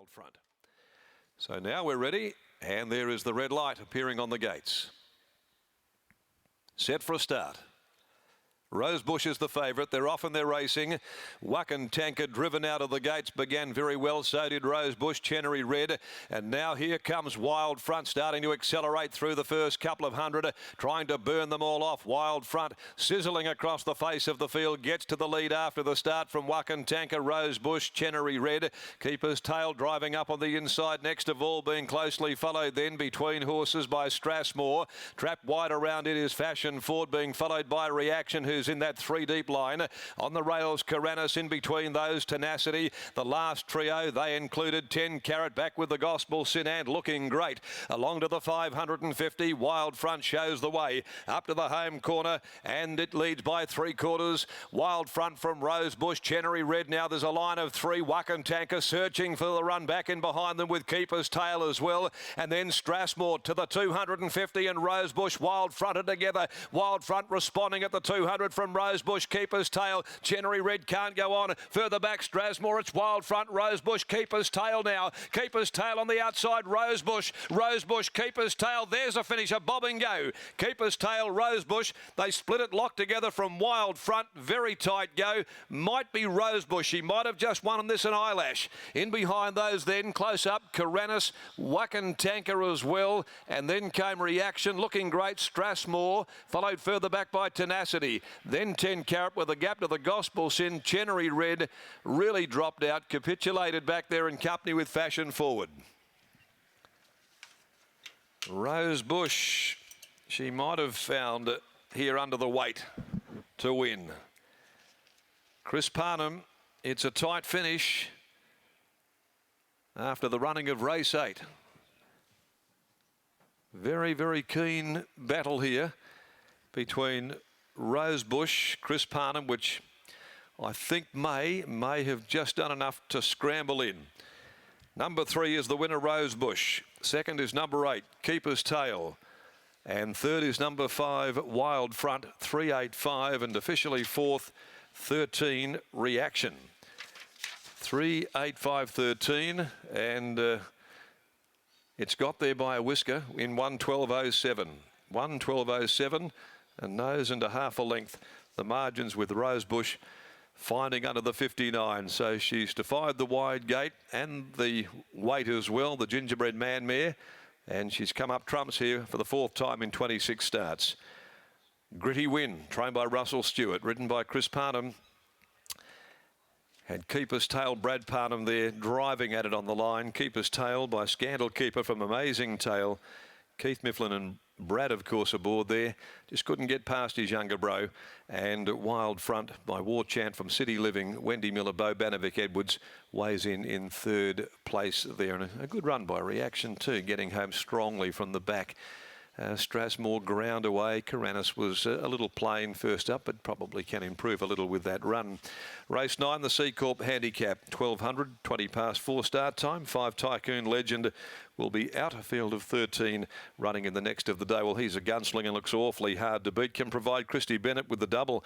Wild Front. So now we're ready, and there is the red light appearing on the gates. Set for a start. Rosebush is the favourite. They're off and they're racing. Wacken Tanker driven out of the gates began very well. So did Rosebush, Chenery Red. And now here comes Wild Front starting to accelerate through the first couple of hundred, trying to burn them all off. Wild Front sizzling across the face of the field. Gets to the lead after the start from Wacken Tanker, Rosebush, Chenery Red. Keeper's Tail driving up on the inside. Next of all being closely followed then between horses by Strathmore. Trapped wide around it is Fashion Ford being followed by Reaction, who's in that three deep line. On the rails, Caranus in between those, Tenacity. The last trio, they included 10 Carat back with the Gospel Sin and looking great. Along to the 550, Wild Front shows the way. Up to the home corner, and it leads by 3/4. Wild Front from Rosebush, Chenery Red. Now there's a line of three. Wacken Tanker searching for the run back in behind them with Keeper's Tail as well. And then Strathmore to the 250 and Rosebush. Wild Fronted together. Wild Front responding at the 200 from Rosebush, Keeper's Tail. Chenery Red can't go on. Further back, Strathmore. It's Wild Front, Rosebush, Keeper's Tail now. Keeper's Tail on the outside, Rosebush. Rosebush, Keeper's Tail. There's a finisher, bob and go. Keeper's Tail, Rosebush. They split it locked together from Wild Front. Very tight go. Might be Rosebush. He might have just won on this an eyelash. In behind those then, close up, Caranus, Wacken Tanker as well. And then came Reaction, looking great, Strathmore. Followed further back by Tenacity. Then 10 Carat with a gap to the Gospel Sin. Chenery Red really dropped out, capitulated back there in company with Fashion Forward. Rosebush, she might have found here under the weight to win. Chris Parnham, it's a tight finish after the running of race 8. Very, very keen battle here between Rosebush, Chris Parnham, which I think may have just done enough to scramble in. Number 3 is the winner, Rosebush. Second is number 8, Keeper's Tail. And third is number 5, Wild Front, 385. And officially fourth, 13, Reaction. 385.13, and it's got there by a whisker in 112.07. 112.07. And nose and a half a length. The margins with Rosebush finding under the 59. So she's defied the wide gate and the weight as well, the Gingerbread Man mare. And she's come up trumps here for the 4th time in 26 starts. Gritty Win, trained by Russell Stewart, ridden by Chris Parnham. Had Keeper's Tail, Brad Parnham there, driving at it on the line. Keeper's Tail by Scandal Keeper from Amazing Tail. Keith Mifflin and Brad, of course, aboard there. Just couldn't get past his younger bro. And Wild Front by War Chant from City Living. Wendy Miller, Bo Banovic Edwards weighs in 3rd place there. And a good run by Reaction too, getting home strongly from the back. Strathmore ground away. Caranus was a little plain first up, but probably can improve a little with that run. Race 9, the C Corp Handicap, 1200, 20 past 4 start time. 5 Tycoon Legend will be out, a field of 13 running in the next of the day. Well, he's a gunslinger and looks awfully hard to beat. Can provide Christy Bennett with the double.